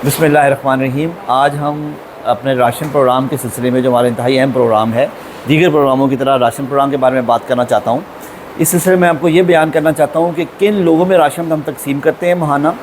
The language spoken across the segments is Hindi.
बिस्मिल्लाहिर्रहमानिर्रहीम। आज हम अपने राशन प्रोग्राम के सिलसिले में, जो हमारा इंतहाई अहम प्रोग्राम है, दीगर प्रोग्रामों की तरह राशन प्रोग्राम के बारे में बात करना चाहता हूँ। इस सिलसिले में आपको ये बयान करना चाहता हूँ कि किन लोगों में राशन हम तकसीम करते हैं माहाना,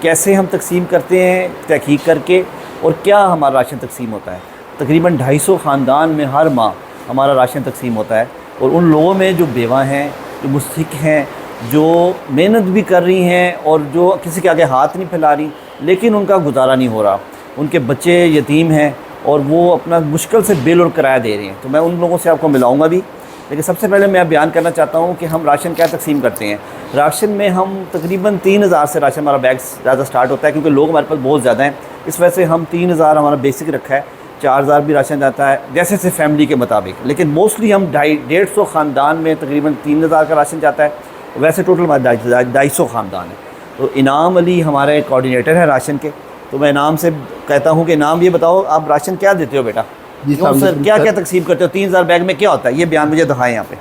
कैसे हम तकसीम करते हैं तहकीक करके, और क्या हमारा राशन तकसीम होता है। तकरीबन 250 ख़ानदान में हर माह हमारा राशन तकसीम होता है, और उन लोगों में जो बेवा हैं, जो मुस्तहिक हैं, जो मेहनत भी कर रही हैं और जो किसी के आगे हाथ नहीं फैला रही, लेकिन उनका गुजारा नहीं हो रहा, उनके बच्चे यतीम हैं और वो अपना मुश्किल से बिल और किराया दे रहे हैं। तो मैं उन लोगों से आपको मिलाऊंगा भी, लेकिन सबसे पहले मैं बयान करना चाहता हूँ कि हम राशन क्या तकसीम करते हैं। राशन में हम तकरीबन 3000 से राशन हमारा बैग ज़्यादा स्टार्ट होता है, क्योंकि लोग हमारे पास बहुत ज़्यादा हैं। इस वजह से हम 3000 हमारा बेसिक रखा है। 4000 भी राशन जाता है जैसे से फैमिली के मुताबिक, लेकिन मोस्टली हम 150 ख़ानदान में तकरीबन 3000 का राशन जाता है। वैसे टोटल हमारे 250 ख़ानदान है। तो इनाम अली हमारे कोऑर्डिनेटर हैं राशन के। तो मैं इनाम से कहता हूँ कि इनाम, ये बताओ आप राशन क्या देते हो बेटा? जी सर, क्या क्या तकसीम करते हो? 3000 बैग में क्या होता है, ये बयान मुझे दिखाएं। यहाँ पे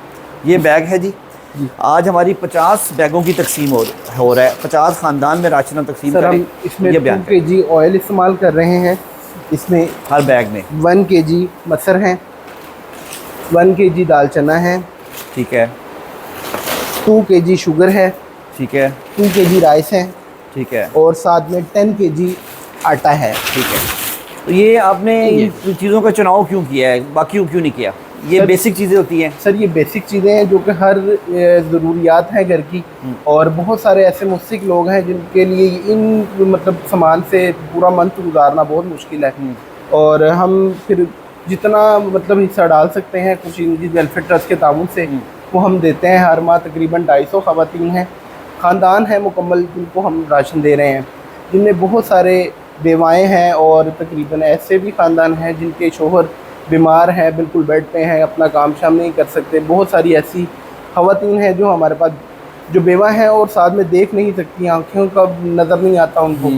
ये बैग है जी। आज हमारी 50 बैगों की तकसीम हो रहा है। 50 ख़ानदान में राशन हम तकसीम सर, करें। हम इसमें ये बयान 2 kg ऑयल इस्तेमाल कर रहे हैं। इसमें हर बैग में 1 kg मसर हैं, 1 kg दाल चना है, ठीक है, 2 kg शुगर है, ठीक है, 2 kg राइस है, ठीक है, और साथ में 10 kg आटा है। ठीक है। तो ये आपने इन चीज़ों का चुनाव क्यों किया है, बाकी क्यों नहीं किया? ये बेसिक चीज़ें होती हैं सर, ये बेसिक चीज़ें हैं जो कि हर ज़रूरियात हैं घर की, और बहुत सारे ऐसे मुस्तहिक लोग हैं जिनके लिए इन मतलब सामान से पूरा मंथ गुजारना बहुत मुश्किल है। और हम फिर जितना मतलब हिस्सा डाल सकते हैं कुछ इनकी वेलफेयर ट्रस्ट के ताउन से, वो हम देते हैं। हर माह तकरीबन 250 ख़वातीन हैं, ख़ानदान हैं मुकम्मल, जिनको हम राशन दे रहे हैं, जिनमें बहुत सारे बेवाएँ हैं, और तकरीबन ऐसे भी ख़ानदान हैं जिनके शोहर बीमार हैं, बिल्कुल बेड पे हैं, अपना काम शाम नहीं कर सकते। बहुत सारी ऐसी ख़वातीन हैं जो हमारे पास जो बेवा हैं और साथ में देख नहीं सकती, आँखों का नज़र नहीं आता उनको।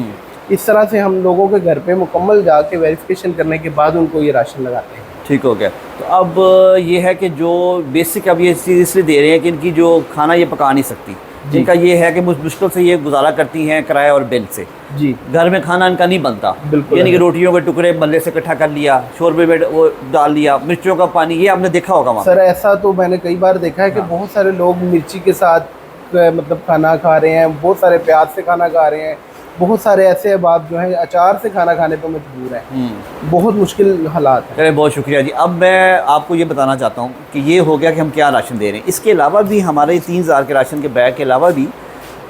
इस तरह से हम लोगों के घर पे मुकम्मल जाके वेरिफिकेशन करने के बाद उनको ये राशन लगाते हैं। ठीक हो गया। तो अब ये है कि जो बेसिक अब ये चीज़ इसलिए दे रहे हैं कि इनकी जो खाना ये पका नहीं सकती, जिनका ये है कि मुश्किल से ये गुजारा करती हैं किराया और बिल से। जी, घर में खाना इनका नहीं बनता, बिल्कुल। यानी कि रोटियों के टुकड़े मल्ले से इकट्ठा कर लिया, शोरबे में वो डाल लिया, मिर्चों का पानी, ये आपने देखा होगा वहाँ। सर, ऐसा तो मैंने कई बार देखा है कि बहुत सारे लोग मिर्ची के साथ मतलब खाना खा रहे हैं, बहुत सारे प्याज से खाना खा रहे हैं, बहुत सारे ऐसे अहबाब जो हैं अचार से खाना खाने पर मजबूर हैं। बहुत मुश्किल हालात हैं। चलिए, बहुत शुक्रिया जी। अब मैं आपको ये बताना चाहता हूँ कि ये हो गया कि हम क्या राशन दे रहे हैं। इसके अलावा भी हमारे 3000 के राशन के बैग के अलावा भी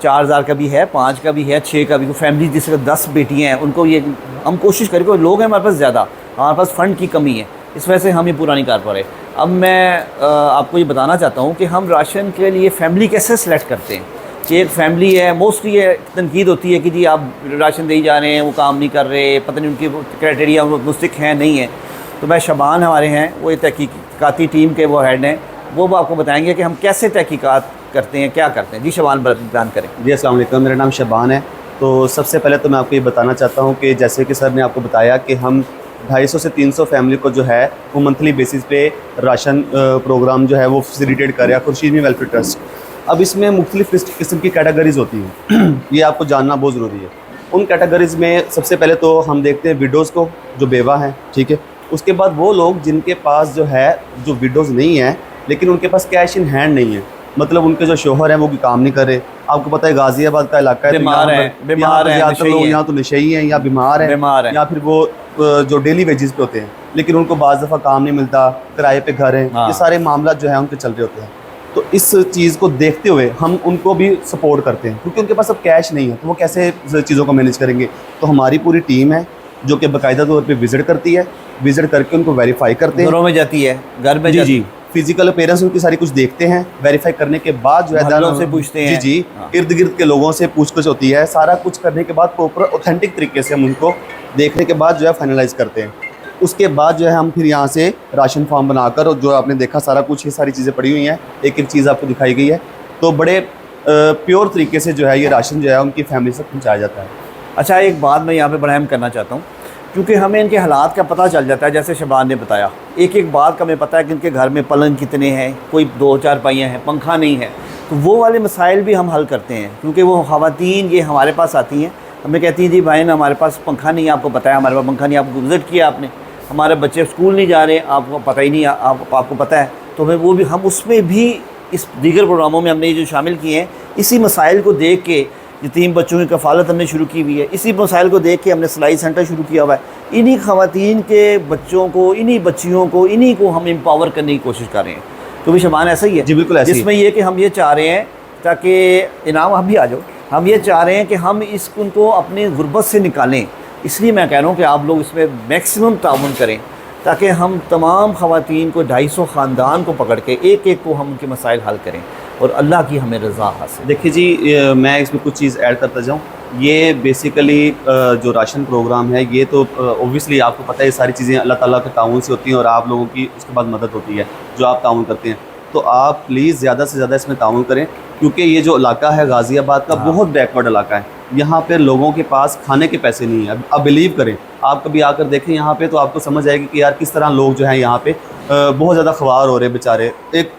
4000 का भी है, 5 का भी है, 6 का भी। फैमिली जिसके 10 बेटियाँ हैं उनको ये हम कोशिश करें, कि लोग हैं हमारे पास ज़्यादा, हमारे पास फ़ंड की कमी है, इस वजह से हम ये पूरा नहीं कर पा रहे। अब मैं आपको ये बताना चाहता हूँ कि हम राशन के लिए फ़ैमिली कैसे सेलेक्ट करते हैं। कि एक फैमिली है, मोस्टली ये तनकीद होती है कि जी आप राशन दे ही जा रहे हैं, वो काम नहीं कर रहे, पता नहीं उनकी क्राइटेरिया मुस्तहिक हैं नहीं है। तो मैं शबान हमारे हैं, वो तहकीकाती टीम के वो हेड हैं, वो आपको बताएंगे कि हम कैसे तहकीकात करते हैं, क्या करते हैं। जी शबान, बयान करें। जी अस्सलाम वालेकुम, मेरा नाम शबान है। तो सबसे पहले तो मैं आपको ये बताना चाहता हूँ कि जैसे कि सर ने आपको बताया कि हम 250 से 300 फैमिली को जो है वो मंथली बेसिस पे राशन प्रोग्राम जो है वो फैसिलिटेट कर रहा है खुर्शीद में वेलफेयर ट्रस्ट। अब इसमें मुख्तलिफ़ किस्म की कैटेगरीज़ होती हैं, ये आपको जानना बहुत ज़रूरी है। उन कैटेगरीज़ में सबसे पहले तो हम देखते हैं विडोज़ को, जो बेवा हैं, ठीक है। उसके बाद वो लोग जिनके पास जो है, जो विडोज़ नहीं हैं लेकिन उनके पास कैश इन हैंड नहीं है, मतलब उनके जो शोहर हैं वो भी काम नहीं कर रहे। आपको पता है गाज़ियाबाद का इलाका है, बीमार है, ज़्यादातर लोग यहाँ तो नशई हैं या बीमार हैं, या फिर वो जो डेली वेजेस पे होते हैं, लेकिन उनको बाज़ दफ़ा काम नहीं मिलता, किराए पे घर हैं। ये सारे मामला जो है उनके चल रहे होते हैं। तो इस चीज़ को देखते हुए हम उनको भी सपोर्ट करते हैं, क्योंकि उनके पास अब कैश नहीं है, तो वो कैसे चीज़ों को मैनेज करेंगे। तो हमारी पूरी टीम है जो कि बाकायदा तौर पे विज़िट करती है, विज़िट करके उनको वेरीफाई करते हैं। घरों में जाती है, घर में जी जी, फिजिकल अपीयरेंस उनकी सारी कुछ देखते हैं, वेरीफाई करने के बाद जो है से पूछते हैं। जी, इर्द गिर्द के लोगों से पूछताछ होती है। सारा कुछ करने के बाद प्रॉपर ऑथेंटिक तरीके से हम उनको देखने के बाद जो है फाइनलाइज़ करते हैं। उसके बाद जो है हम फिर यहाँ से राशन फॉर्म बनाकर, और जो आपने देखा सारा कुछ, ये सारी चीज़ें पड़ी हुई हैं, एक एक चीज़ आपको दिखाई गई है। तो बड़े प्योर तरीके से जो है ये राशन जो है उनकी फैमिली तक पहुँचाया जाता है। अच्छा, एक बात मैं यहाँ पे बड़ा अहम करना चाहता हूँ, क्योंकि हमें इनके हालात का पता चल जाता है। जैसे शबान ने बताया, एक एक बात का हमें पता है कि इनके घर में पलंग कितने हैं, कोई 2-4 पाइयाँ हैं, पंखा नहीं है। तो वो वाले मसाइल भी हम हल करते हैं, क्योंकि वो ख़वातीन ये हमारे पास आती हैं हमें कहती हैं जी भाई ना हमारे पास पंखा नहीं है, आपको पता है हमारे पास पंखा नहीं, आपको विज़िट किया आपने, हमारे बच्चे स्कूल नहीं जा रहे, आपको पता ही नहीं, आपको पता है। तो हमें वो भी, हम उसमें भी इस दीगर प्रोग्रामों में हमने ये जो शामिल किए हैं, इसी मसाइल को देख के यतीम बच्चों की कफ़ालत हमने शुरू की हुई है, इसी मसाइल को देख के हमने सिलाई सेंटर शुरू किया हुआ है। इन्हीं ख़वातीन के बच्चों को, इन्हीं बच्चियों को, इन्हीं को हम एम्पावर करने की कोशिश कर रहे हैं। तो भी शबान ऐसा ही है जी बिल्कुल ऐसे ही। जिसमें ये कि हम ये चाह रहे हैं, ताकि इनाम हम भी आ जाओ, हम ये चाह रहे हैं कि हम उनको अपनी गुर्बत से निकालें। इसलिए मैं कह रहा हूँ कि आप लोग इसमें मैक्सिमम ताउन करें, ताकि हम तमाम ख़वातीन को 250 ख़ानदान को पकड़ के एक एक को हम उनके मसाइल हल करें और अल्लाह की हमें रज़ा हासिल। देखिए जी, मैं इसमें कुछ चीज़ ऐड करता जाऊँ। ये बेसिकली जो राशन प्रोग्राम है, ये तो ओबियसली आपको पता है ये सारी चीज़ें अल्लाह ताला के ताउन से होती हैं और आप लोगों की उसके बाद मदद होती है जो आप ताउन करते हैं। तो आप प्लीज़ ज़्यादा से ज़्यादा इसमें ताउन करें, क्योंकि ये जो इलाका है गाज़ियाबाद का बहुत बैकवर्ड इलाका है। यहाँ पे लोगों के पास खाने के पैसे नहीं है। अब बिलीव करें, आप कभी आकर देखें यहाँ पे तो आपको समझ आएगी कि यार किस तरह लोग जो हैं यहाँ पे बहुत ज़्यादा ख्वार हो रहे हैं बेचारे,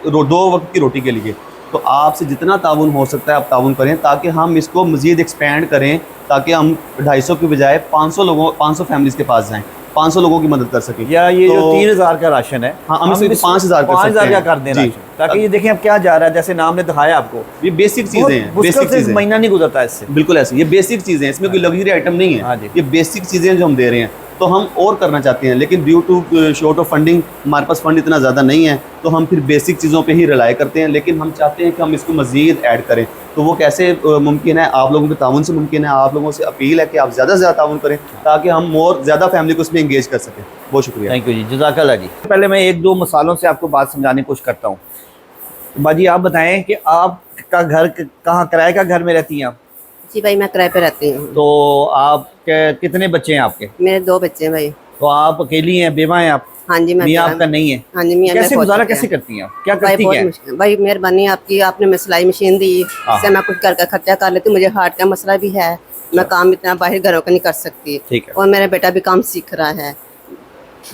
2 वक्त की रोटी के लिए। तो आपसे जितना ताउन हो सकता है आप ताउन करें, ताकि हम इसको मज़ीद एक्सपेंड करें, ताकि हम 250 की बजाय 500 फैमिलीज़ के पास जाएँ, 500 लोगों की मदद कर सकें। या ये तो जो 3000 का राशन है, हाँ, हम इसको 5000 का कर दें राशन, ताकि ये देखें अब क्या जा रहा है, जैसे नाम ने दिखाया आपको, ये बेसिक चीज़ें हैं, बेसिक चीज़ें। महीना नहीं गुजरता इससे। बिल्कुल ऐसे, ये बेसिक चीज़ें हैं, इसमें कोई लग्जरी आइटम नहीं हाँ है, जी। ये बेसिक चीज़ें जो हम दे रहे हैं। तो हम और करना चाहते हैं, लेकिन due to short of funding हमारे पास फंड इतना ज़्यादा नहीं है, तो हम फिर बेसिक चीज़ों पे ही रिलाई करते हैं। लेकिन हम चाहते हैं कि हम इसको मज़ीद ऐड करें। तो वो कैसे मुमकिन है? आप लोगों के ताउन से मुमकिन है। आप लोगों से अपील है कि आप ज़्यादा से ज़्यादा ताउन करें, ताकि हम और ज़्यादा फैमिली को उसमें इंगेज कर सकें। बहुत शुक्रिया। थैंक यू जी, जज़ाकल्लाह जी। पहले मैं 1-2 मसालों से आपको बात समझाने की कोशिश करता हूँ। बाजी आप बताएं कि आपका घर कहाँ, किराए का घर में रहती हैं आप? जी भाई, मैं किराए पे रहती हूँ। तो आप कितने बच्चे हैं आपके? मेरे 2 बच्चे हैं भाई। तो आप अकेली हैं, बेवा हैं आप? हाँ जी, मैं मियाँ बेवा आपका हूँ। नहीं है? हाँ जी, मियाँ कैसे मेरे गुजारा बहुत कैसे है। करती हैं आप, क्या भाई करती बहुत हैं? मुश्किल भाई, मेहरबानी आपकी, आपने मैं सिलाई मशीन दी, इससे मैं कुछ घर का खर्चा कर लेती हूँ। मुझे हार्ट का मसला भी है, मैं काम इतना बाहर घरों का नहीं कर सकती। ठीक है, और मेरा बेटा भी काम सीख रहा है।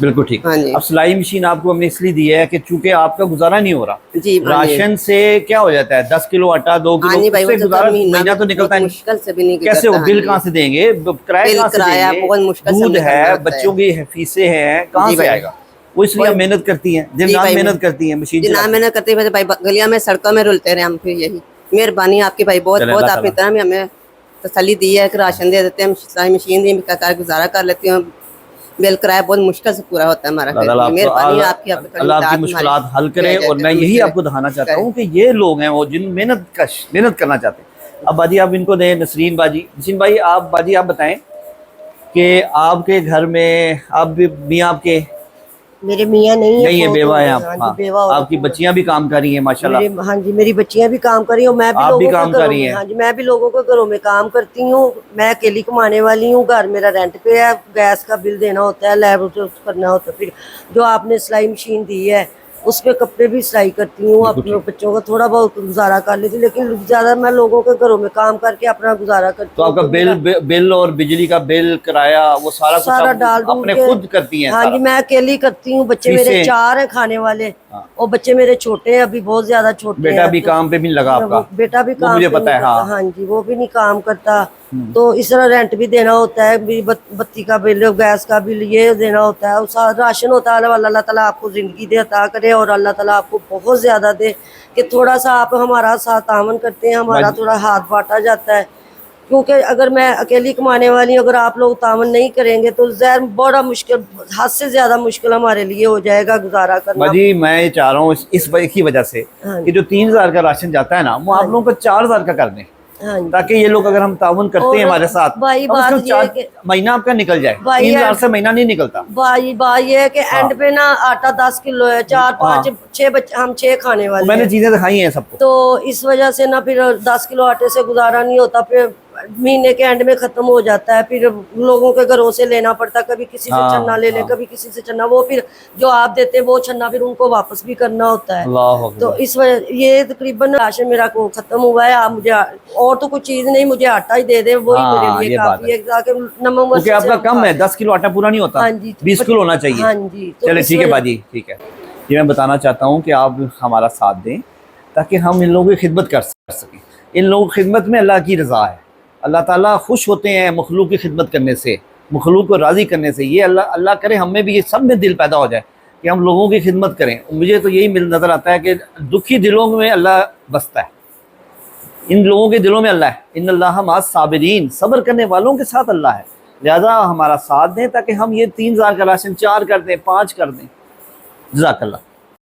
बिल्कुल ठीक। हाँ जी। अब सिलाई मशीन आपको हमने इसलिए दी है कि चूंकि आपका गुजारा नहीं हो रहा। जी हाँ जी। राशन से क्या हो जाता है, 10 किलो आटा, 2 हाँ किलो, जी भाई, उससे वो तो गुजारा महीना महीना तो निकलता नहीं। मुश्किल से भी नहीं कैसे हो, गुजरता। बिल हाँ कहाँ जी। से देंगे, किराया बिल कहाँ से किराया देंगे, बहुत मुश्किल से दूध निकलना है, होता है। बच्चों की फीसें हैं, कहाँ जी से भाई। आएगा? वो इसलिए हम मेहनत करती हैं, दिन जी रात भाई, मेहनत करती हैं, मशीन जितना चलाती हैं। मेहनत करते हैं भाई, गलियां में सड़कों में रुलते रहे हम, फिर यही मेहरबानी आपकी भाई, बहुत चले बहुत अल्लाह आपकी ताला। तरह भी हमें तसल्ली दी है कि राशन दे देते हैं, हम सिलाई मशीन दी, कर गुजारा कर लेती हूँ। बिल किराया बहुत मुश्किल से पूरा होता है हमारा। अल्लाह मेहरबानी आपकी, अल्लाह आपकी मुश्किलात हल करे। और मैं यही आपको दिखाना चाहता हूँ कि ये लोग हैं वो जिन मेहनत करना चाहते हैं। अब बाजी आप इनको दें, नसरीन भाई आप बताएं कि आपके घर में आप मियाँ आपके मेरे मियाँ नहीं है, फोत बेवा हो है गए। आप? हाँ जी, हाँ, बेवा हो आपकी गई। बच्चियां भी काम कर रही हैं माशाल्लाह। हाँ जी, मेरी बच्चियां भी काम कर रही हूँ, मैं भी आप भी लोगों काम के कर घरों रही में, हैं? हाँ जी, मैं भी लोगों के घरों में काम करती हूँ। मैं अकेली कमाने वाली हूँ, घर मेरा रेंट पे है, गैस का बिल देना होता है, लैब करना होता है। फिर जो आपने सिलाई मशीन दी है उस पे कपड़े भी सिलाई करती हूँ, अपने बच्चों का थोड़ा बहुत गुजारा कर लेती हूँ, लेकिन ज्यादा मैं लोगों के घरों में काम करके अपना गुजारा करती तो हूँ। आपका बिल और बिजली का बिल, किराया, वो सारा कुछ सारा आप डाल दूं अपने के- खुद करती हैं? हाँ सारा? जी, मैं अकेली करती हूँ। बच्चे मेरे फीसें? 4 हैं खाने वाले, हाँ। और बच्चे मेरे छोटे हैं, अभी बहुत ज्यादा छोटे बेटा हैं। भी काम पे भी नहीं लगा आपका? बेटा भी वो काम मुझे पे पता नहीं है, हाँ। करता। हाँ जी, वो भी नहीं काम करता। तो इस तरह रेंट भी देना होता है, बत्ती का बिल, गैस का बिल, ये देना होता है, और राशन होता है। अल्लाह ताला आपको जिंदगी दे, अता करे, और अल्लाह ताला आपको बहुत ज्यादा दे कि थोड़ा सा आप हमारा साथ तामन करते हैं, हमारा थोड़ा हाथ बांटा जाता है। क्योंकि अगर मैं अकेली कमाने वाली हूँ, अगर आप लोग तामन नहीं करेंगे तो ज़हर बड़ा मुश्किल, हद से ज्यादा मुश्किल हमारे लिए हो जाएगा गुजारा करना। बाजी मैं ये चाह रहा हूँ इस की वजह से हाँ कि जो 3000 का राशन जाता है ना, वो आप लोगों को 4000 का कर दें, हाँ जी। ताकि ये लोग अगर हम ताउन करते और हैं हमारे साथ, भाई कम से बात कम ये है 4 कि- महीना आपका निकल जाए। भाई 3000 से महीना नहीं निकलता। बाई ये है कि एंड पे ना आटा 10 किलो है, 4 5 6 बच्चे, हम 6 खाने तो वाले मैंने हैं। चीजें दिखाई हैं सबको। तो इस वजह से ना फिर 10 किलो आटे से गुजारा नहीं होता, फिर महीने के एंड में खत्म हो जाता है। फिर लोगों के घरों से लेना पड़ता, कभी किसी से हाँ, छन्ना ले ले, हाँ। कभी किसी से छन्ना, वो फिर जो आप देते हैं वो छन्ना फिर उनको वापस भी करना होता है। अल्लाह अकबर। तो इस वजह ये तकरीबन राशन मेरा को खत्म हुआ है। आप मुझे और तो कुछ चीज नहीं, मुझे आटा ही दे दे, वही हाँ, मेरे लिए ये बात काफी है, ताकि नमक क्योंकि आपका कम है, 10 किलो आटा पूरा नहीं होता। हाँ जी, 20 किलो होना चाहिए। हाँ जी, तो चले इस ठीक है वजह- बाजी, ठीक है। ये मैं बताना चाहता हूँ कि आप हमारा साथ दें ताकि हम इन लोगों की खिदमत कर सकें। इन लोगों की खिदमत में अल्लाह की रज़ा है। अल्लाह ताला खुश होते हैं मखलूक की खिदमत करने से, मखलूक को राज़ी करने से। ये अल्लाह करे हमें भी ये सब में दिल पैदा हो जाए कि हम लोगों की खिदमत करें। मुझे तो यही नज़र आता है कि दुखी दिलों में अल्लाह बसता है, इन लोगों के दिलों में अल्लाह है। इन अल्लाह मास साबिरीन, सब्र करने वालों के साथ अल्लाह है। लिहाजा हमारा साथ दें ताकि हम ये 3000 का राशन 4 कर दें, 5 कर दें। जज़ाकल्लाह।